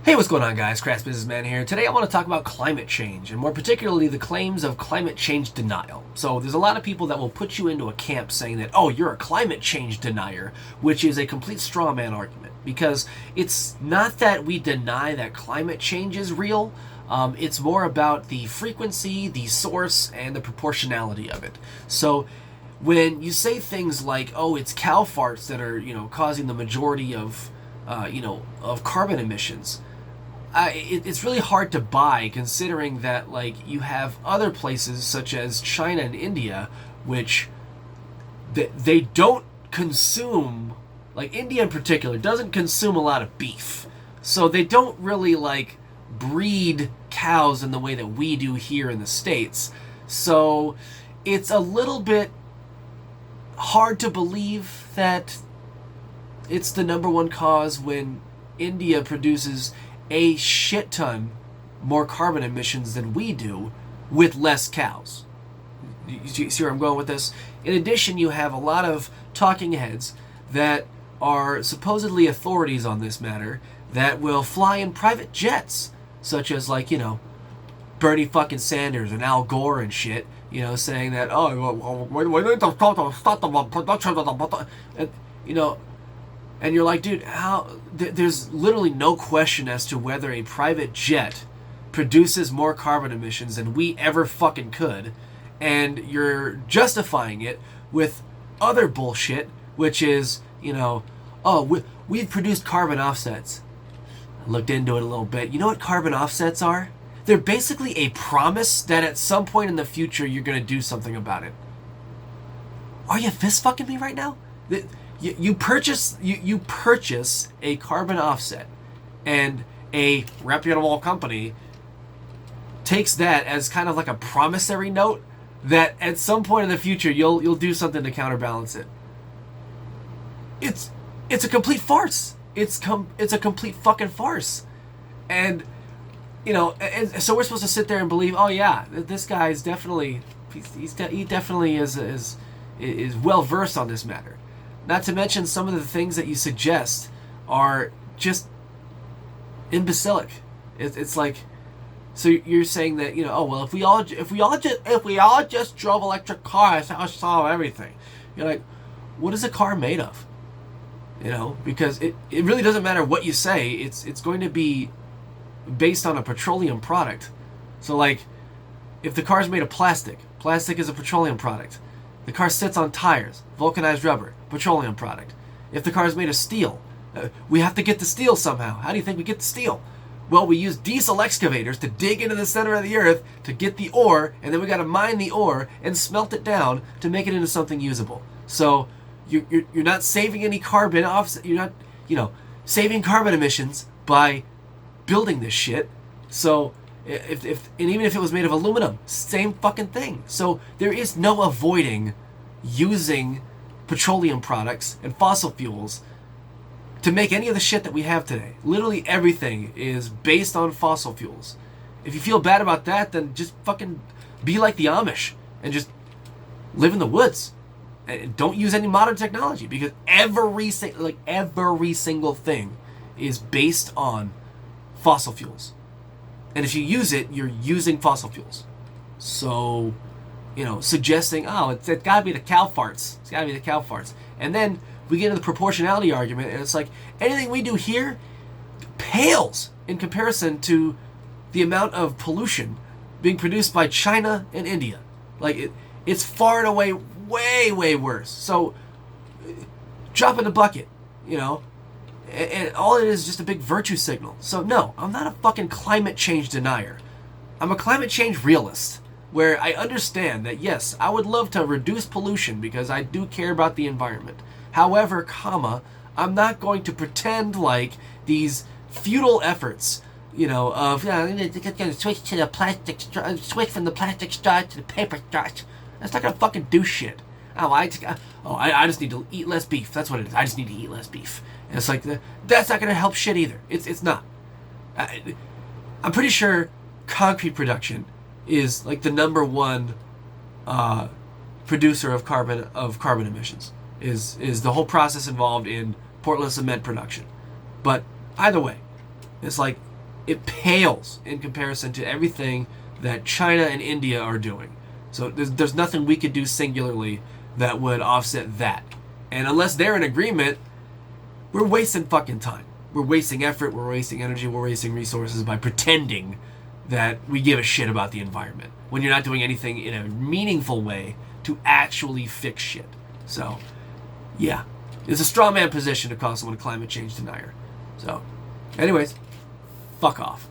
Hey, what's going on, guys? Crass Businessman here. Today I want to talk about climate change, and more particularly the claims of climate change denial. So there's a lot of people that will put you into a camp saying that, oh, you're a climate change denier, which is a complete straw man argument. Because it's not that we deny that climate change is real, it's more about the frequency, the source, and the proportionality of it. So when you say things like, oh, it's cow farts that are, causing the majority of, of carbon emissions, it's really hard to buy, considering that you have other places such as China and India, which they don't consume, like India in particular doesn't consume a lot of beef, so they don't really breed cows in the way that we do here in the States. So it's a little bit hard to believe that it's the number one cause when India produces a shit ton more carbon emissions than we do with less cows. You see where I'm going with this? In addition, you have a lot of talking heads that are supposedly authorities on this matter that will fly in private jets, such as Bernie fucking Sanders and Al Gore and shit, saying that, oh, we need to stop the production of the, and you're like, dude, how? There's literally no question as to whether a private jet produces more carbon emissions than we ever fucking could, and you're justifying it with other bullshit, which is, we've produced carbon offsets. I looked into it a little bit. You know what carbon offsets are? They're basically a promise that at some point in the future you're going to do something about it. Are you fist fucking me right now? You purchase a carbon offset, and a reputable company takes that as kind of like a promissory note that at some point in the future you'll do something to counterbalance it. It's a complete farce. It's a complete fucking farce, and and so we're supposed to sit there and believe, oh yeah, this guy is definitely he definitely is well versed on this matter. Not to mention some of the things that you suggest are just imbecilic. It's like, so you're saying that oh well, if we all just drove electric cars, that would solve everything. You're like, what is a car made of? Because it really doesn't matter what you say. It's going to be based on a petroleum product. So if the car is made of plastic is a petroleum product. The car sits on tires, vulcanized rubber, petroleum product. If the car is made of steel, we have to get the steel somehow. How do you think we get the steel? Well, we use diesel excavators to dig into the center of the earth to get the ore, and then we got to mine the ore and smelt it down to make it into something usable. So you're not saving any carbon offset. You're not saving carbon emissions by building this shit. So if and even if it was made of aluminum, same fucking thing. So there is no avoiding using petroleum products and fossil fuels to make any of the shit that we have today. Literally everything is based on fossil fuels. If you feel bad about that, then just fucking be like the Amish and just live in the woods and don't use any modern technology, because every single thing is based on fossil fuels. And if you use it, you're using fossil fuels. So, suggesting, oh, it's gotta be the cow farts. It's gotta be the cow farts. And then we get into the proportionality argument, and it's like, anything we do here pales in comparison to the amount of pollution being produced by China and India. It's far and away way, way worse. So, drop in the bucket, and all it is just a big virtue signal. So no, I'm not a fucking climate change denier. I'm a climate change realist, where I understand that yes, I would love to reduce pollution because I do care about the environment. However, I'm not going to pretend like these futile efforts, of switch to the plastic, switch from the plastic straw to the paper straw. That's not gonna fucking do shit. I just need to eat less beef. That's what it is. I just need to eat less beef. And it's like, that's not going to help shit either. It's not. I'm pretty sure concrete production is the number one producer of carbon emissions. Is the whole process involved in Portland cement production. But either way, it's like it pales in comparison to everything that China and India are doing. So there's nothing we could do singularly that would offset that. And unless they're in agreement, we're wasting fucking time. We're wasting effort, we're wasting energy, we're wasting resources by pretending that we give a shit about the environment when you're not doing anything in a meaningful way to actually fix shit. So, yeah. It's a straw man position to call someone a climate change denier. So, anyways, fuck off.